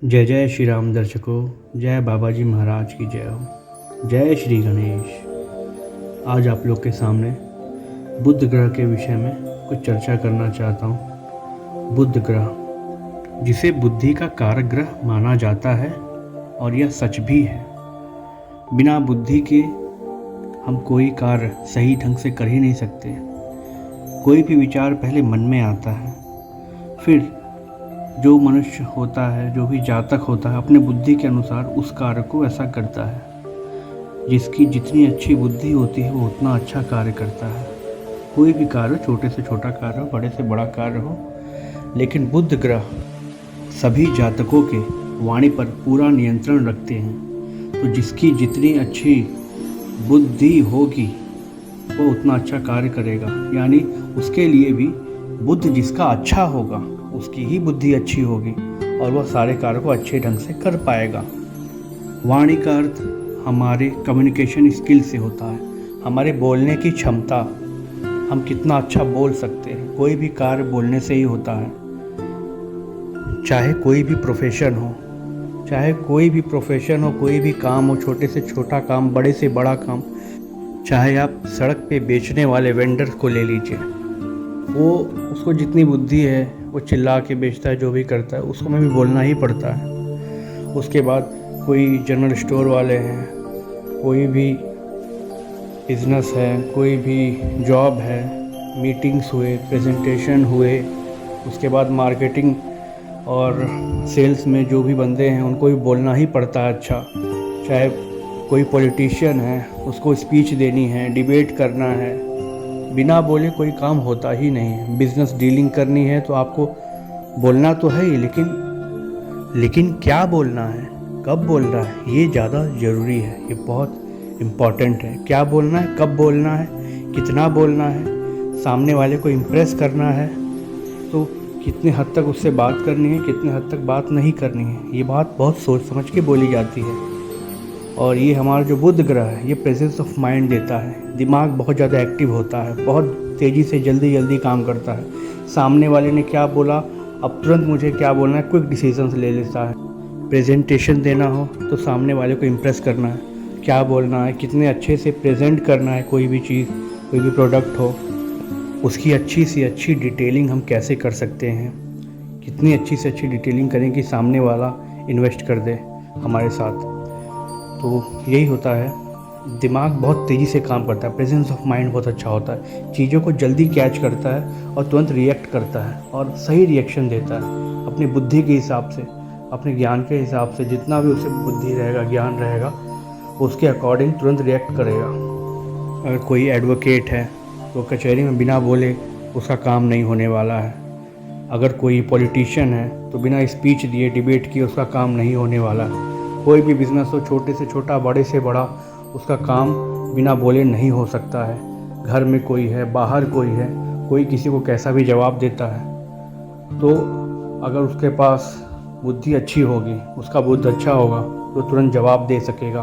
जय जय श्री राम दर्शकों, जय बाबा जी महाराज की जय हो। जय श्री गणेश। आज आप लोग के सामने बुध ग्रह के विषय में कुछ चर्चा करना चाहता हूँ। बुध ग्रह, जिसे बुद्धि का कारक ग्रह माना जाता है, और यह सच भी है। बिना बुद्धि के हम कोई कार्य सही ढंग से कर ही नहीं सकते। कोई भी विचार पहले मन में आता है, फिर जो मनुष्य होता है, जो भी जातक होता है, अपने बुद्धि के अनुसार उस कार्य को ऐसा करता है। जिसकी जितनी अच्छी बुद्धि होती है वो उतना अच्छा कार्य करता है। कोई भी कार्य, छोटे से छोटा कार्य हो, बड़े से बड़ा कार्य हो, लेकिन बुध ग्रह सभी जातकों के वाणी पर पूरा नियंत्रण रखते हैं। तो जिसकी जितनी अच्छी बुद्धि होगी वो उतना अच्छा कार्य करेगा। यानी उसके लिए भी बुद्ध जिसका अच्छा होगा उसकी ही बुद्धि अच्छी होगी और वह सारे कार्य को अच्छे ढंग से कर पाएगा। वाणी का अर्थ हमारे कम्युनिकेशन स्किल से होता है, हमारे बोलने की क्षमता, हम कितना अच्छा बोल सकते हैं। कोई भी कार्य बोलने से ही होता है। चाहे कोई भी प्रोफेशन हो, कोई भी काम हो, छोटे से छोटा काम, बड़े से बड़ा काम। चाहे आप सड़क पे बेचने वाले वेंडर को ले लीजिए, वो उसको जितनी बुद्धि है वो चिल्ला के बेचता है, जो भी करता है उसको में भी बोलना ही पड़ता है। उसके बाद कोई जनरल स्टोर वाले हैं, कोई भी बिज़नेस है, कोई भी जॉब है, मीटिंग्स हुए, प्रेजेंटेशन हुए, उसके बाद मार्केटिंग और सेल्स में जो भी बंदे हैं उनको भी बोलना ही पड़ता है अच्छा। चाहे कोई पॉलिटिशियन है, उसको स्पीच देनी है, डिबेट करना है, बिना बोले कोई काम होता ही नहीं है। बिज़नेस डीलिंग करनी है तो आपको बोलना तो है ही, लेकिन क्या बोलना है, कब बोलना है, ये ज़्यादा ज़रूरी है। ये बहुत इम्पॉर्टेंट है। क्या बोलना है, कब बोलना है, कितना बोलना है, सामने वाले को इम्प्रेस करना है तो कितने हद तक उससे बात करनी है, कितने हद तक बात नहीं करनी है। ये बात बहुत सोच समझ के बोली जाती है। और ये हमारा जो बुध ग्रह है, ये प्रेजेंस ऑफ माइंड देता है। दिमाग बहुत ज़्यादा एक्टिव होता है, बहुत तेज़ी से जल्दी काम करता है। सामने वाले ने क्या बोला, अब तुरंत मुझे क्या बोलना है, क्विक डिसीजंस ले लेता है। प्रेजेंटेशन देना हो तो सामने वाले को इम्प्रेस करना है, क्या बोलना है, कितने अच्छे से प्रेजेंट करना है। कोई भी चीज़, कोई भी प्रोडक्ट हो, उसकी अच्छी से अच्छी डिटेलिंग हम कैसे कर सकते हैं, कितनी अच्छी से अच्छी डिटेलिंग करें कि सामने वाला इन्वेस्ट कर दे हमारे साथ। तो यही होता है। दिमाग बहुत तेज़ी से काम करता है, प्रेजेंस ऑफ माइंड बहुत अच्छा होता है, चीज़ों को जल्दी कैच करता है और तुरंत रिएक्ट करता है और सही रिएक्शन देता है अपनी बुद्धि के हिसाब से, अपने ज्ञान के हिसाब से। जितना भी उसे बुद्धि रहेगा, ज्ञान रहेगा, उसके अकॉर्डिंग तुरंत रिएक्ट करेगा। अगर कोई एडवोकेट है तो कचहरी में बिना बोले उसका काम नहीं होने वाला है। अगर कोई पॉलिटिशियन है तो बिना स्पीच दिए, डिबेट किए उसका काम नहीं होने वाला है। कोई भी बिज़नेस हो, छोटे से छोटा, बड़े से बड़ा, उसका काम बिना बोले नहीं हो सकता है। घर में कोई है, बाहर कोई है, कोई किसी को कैसा भी जवाब देता है, तो अगर उसके पास बुद्धि अच्छी होगी, उसका बुद्ध अच्छा होगा तो तुरंत जवाब दे सकेगा,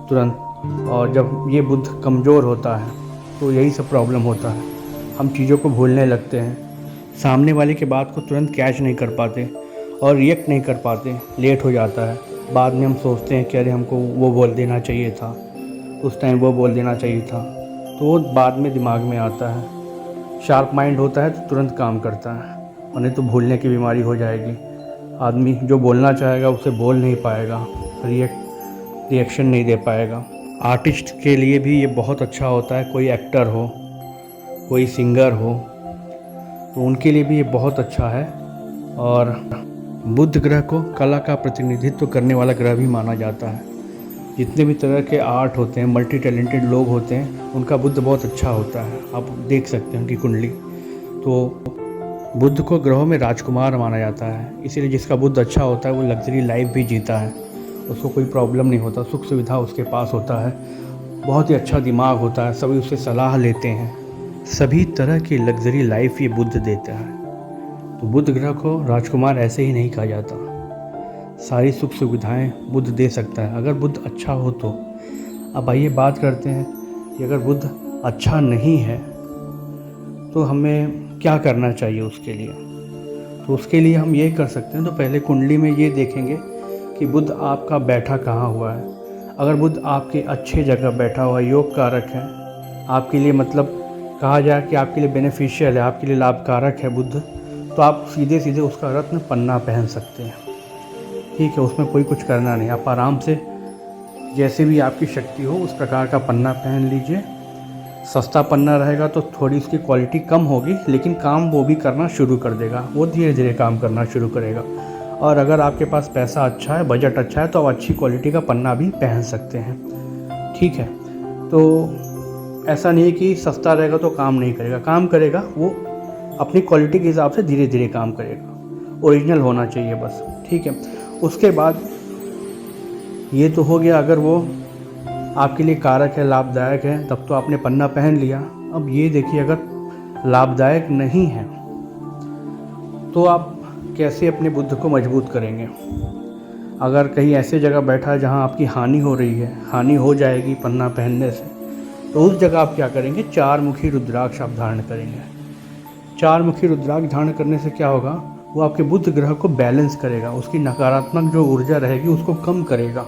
तुरंत। और जब ये बुद्ध कमज़ोर होता है तो यही सब प्रॉब्लम होता है। हम चीज़ों को भूलने लगते हैं, सामने वाले के बात को तुरंत कैच नहीं कर पाते और रिएक्ट नहीं कर पाते, लेट हो जाता है। बाद में हम सोचते हैं कि अरे हमको वो बोल देना चाहिए था, उस टाइम वो बोल देना चाहिए था, तो वो बाद में दिमाग में आता है। शार्प माइंड होता है तो तुरंत काम करता है, और नहीं तो भूलने की बीमारी हो जाएगी। आदमी जो बोलना चाहेगा उसे बोल नहीं पाएगा, रिएक्शन नहीं दे पाएगा। आर्टिस्ट के लिए भी ये बहुत अच्छा होता है। कोई एक्टर हो, कोई सिंगर हो, तो उनके लिए भी ये बहुत अच्छा है। और बुध ग्रह को कला का प्रतिनिधित्व करने वाला ग्रह भी माना जाता है। जितने भी तरह के आर्ट होते हैं, मल्टी टैलेंटेड लोग होते हैं, उनका बुध बहुत अच्छा होता है। आप देख सकते हैं उनकी कुंडली। तो बुध को ग्रहों में राजकुमार माना जाता है, इसीलिए जिसका बुध अच्छा होता है वो लग्जरी लाइफ भी जीता है, उसको कोई प्रॉब्लम नहीं होता, सुख सुविधा उसके पास होता है, बहुत ही अच्छा दिमाग होता है, सभी उससे सलाह लेते हैं। सभी तरह की लग्जरी लाइफ ये बुध देता है। तो बुध ग्रह को राजकुमार ऐसे ही नहीं कहा जाता, सारी सुख सुविधाएं बुध दे सकता है अगर बुध अच्छा हो तो। अब आइए बात करते हैं कि अगर बुध अच्छा नहीं है तो हमें क्या करना चाहिए उसके लिए। तो उसके लिए हम ये कर सकते हैं, तो पहले कुंडली में ये देखेंगे कि बुध आपका बैठा कहाँ हुआ है। अगर बुध आपके अच्छे जगह बैठा हुआ योग कारक है, आपके लिए मतलब कहा जाए कि आपके लिए बेनिफिशियल है, आपके लिए लाभकारक है बुध, तो आप सीधे सीधे उसका रत्न पन्ना पहन सकते हैं। ठीक है, उसमें कोई कुछ करना नहीं, आप आराम से जैसे भी आपकी शक्ति हो उस प्रकार का पन्ना पहन लीजिए। सस्ता पन्ना रहेगा तो थोड़ी उसकी क्वालिटी कम होगी, लेकिन काम वो भी करना शुरू कर देगा, वो धीरे धीरे काम करना शुरू करेगा। और अगर आपके पास पैसा अच्छा है, बजट अच्छा है, तो आप अच्छी क्वालिटी का पन्ना भी पहन सकते हैं। ठीक है, तो ऐसा नहीं है कि सस्ता रहेगा तो काम नहीं करेगा, काम करेगा, वो अपनी क्वालिटी के हिसाब से धीरे धीरे काम करेगा, ओरिजिनल होना चाहिए बस। ठीक है, उसके बाद ये तो हो गया अगर वो आपके लिए कारक है, लाभदायक है, तब तो आपने पन्ना पहन लिया। अब ये देखिए, अगर लाभदायक नहीं है तो आप कैसे अपने बुद्ध को मजबूत करेंगे। अगर कहीं ऐसे जगह बैठा है जहाँ आपकी हानि हो रही है, हानि हो जाएगी पन्ना पहनने से, तो उस जगह आप क्या करेंगे, 4 मुखी रुद्राक्ष आप धारण करेंगे। 4 मुखी रुद्राक्ष धारण करने से क्या होगा, वो आपके बुध ग्रह को बैलेंस करेगा, उसकी नकारात्मक जो ऊर्जा रहेगी उसको कम करेगा।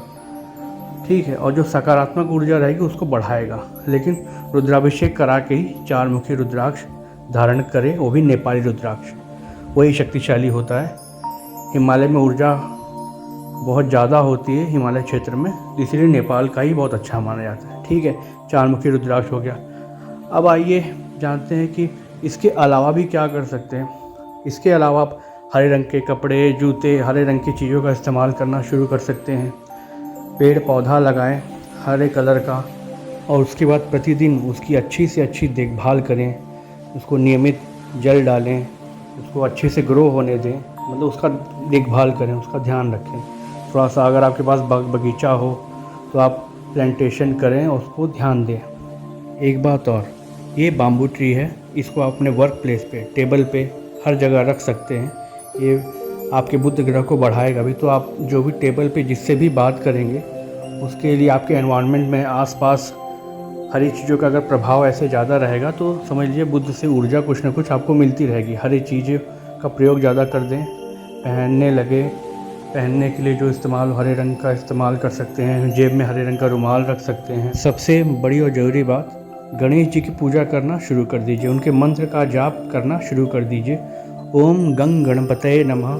ठीक है, और जो सकारात्मक ऊर्जा रहेगी उसको बढ़ाएगा। लेकिन रुद्राभिषेक करा के ही 4 मुखी रुद्राक्ष धारण करें, वो भी नेपाली रुद्राक्ष, वही शक्तिशाली होता है। हिमालय में ऊर्जा बहुत ज़्यादा होती है, हिमालय क्षेत्र में, इसलिए नेपाल का ही बहुत अच्छा माना जाता है। ठीक है, 4 मुखी रुद्राक्ष हो गया। अब आइए जानते हैं कि इसके अलावा भी क्या कर सकते हैं। इसके अलावा आप हरे रंग के कपड़े, जूते, हरे रंग की चीज़ों का इस्तेमाल करना शुरू कर सकते हैं। पेड़ पौधा लगाएं हरे कलर का, और उसके बाद प्रतिदिन उसकी अच्छी से अच्छी देखभाल करें, उसको नियमित जल डालें, उसको अच्छे से ग्रो होने दें, मतलब उसका देखभाल करें, उसका ध्यान रखें। थोड़ा सा अगर आपके पास बाग बगीचा हो तो आप प्लांटेशन करें और उसको ध्यान दें। एक बात और, ये बाम्बू ट्री है, इसको आप अपने वर्क प्लेस पे, टेबल पे, हर जगह रख सकते हैं। ये आपके बुध ग्रह को बढ़ाएगा भी। तो आप जो भी टेबल पे जिससे भी बात करेंगे, उसके लिए आपके एनवायरनमेंट में आसपास हरी चीज़ों का अगर प्रभाव ऐसे ज़्यादा रहेगा तो समझ लीजिए बुध से ऊर्जा कुछ ना कुछ आपको मिलती रहेगी। हरी चीज़ों का प्रयोग ज़्यादा कर दें, पहनने लगे, पहनने के लिए जो इस्तेमाल, हरे रंग का इस्तेमाल कर सकते हैं, जेब में हरे रंग का रुमाल रख सकते हैं। सबसे बड़ी और ज़रूरी बात, गणेश जी की पूजा करना शुरू कर दीजिए, उनके मंत्र का जाप करना शुरू कर दीजिए। ओम गंग गणपतये नमः,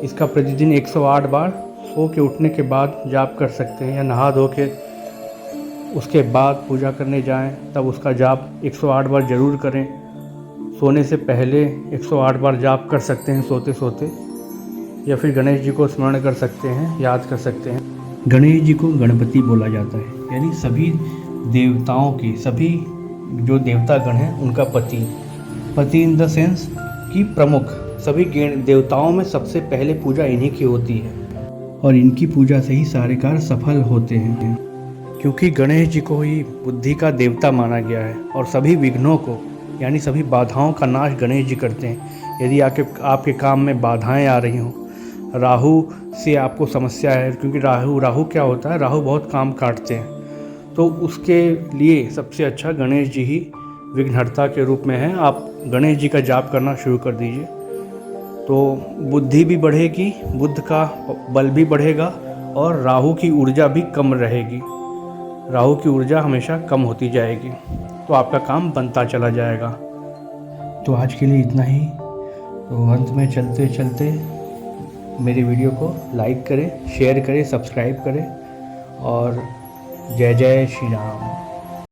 इसका प्रतिदिन 108 बार सो के उठने के बाद जाप कर सकते हैं, या नहा धो के उसके बाद पूजा करने जाएं तब उसका जाप 108 बार ज़रूर करें। सोने से पहले 108 बार जाप कर सकते हैं सोते सोते, या फिर गणेश जी को स्मरण कर सकते हैं, याद कर सकते हैं। गणेश जी को गणपति बोला जाता है, यानी सभी देवताओं की, सभी जो देवता गण हैं उनका पति इन द सेंस कि प्रमुख। सभी देवताओं में सबसे पहले पूजा इन्हीं की होती है, और इनकी पूजा से ही सारे कार्य सफल होते हैं, क्योंकि गणेश जी को ही बुद्धि का देवता माना गया है। और सभी विघ्नों को, यानी सभी बाधाओं का नाश गणेश जी करते हैं। यदि आपके काम में बाधाएं आ रही हों, राहु से आपको समस्या है, क्योंकि राहु क्या होता है, राहु बहुत काम काटते हैं, तो उसके लिए सबसे अच्छा गणेश जी ही विघ्नहर्ता के रूप में है। आप गणेश जी का जाप करना शुरू कर दीजिए, तो बुद्धि भी बढ़ेगी, बुद्ध का बल भी बढ़ेगा, और राहु की ऊर्जा भी कम रहेगी। राहु की ऊर्जा हमेशा कम होती जाएगी, तो आपका काम बनता चला जाएगा। तो आज के लिए इतना ही। तो अंत में चलते चलते मेरी वीडियो को लाइक करें, शेयर करें, सब्सक्राइब करें, और जय जय श्री राम।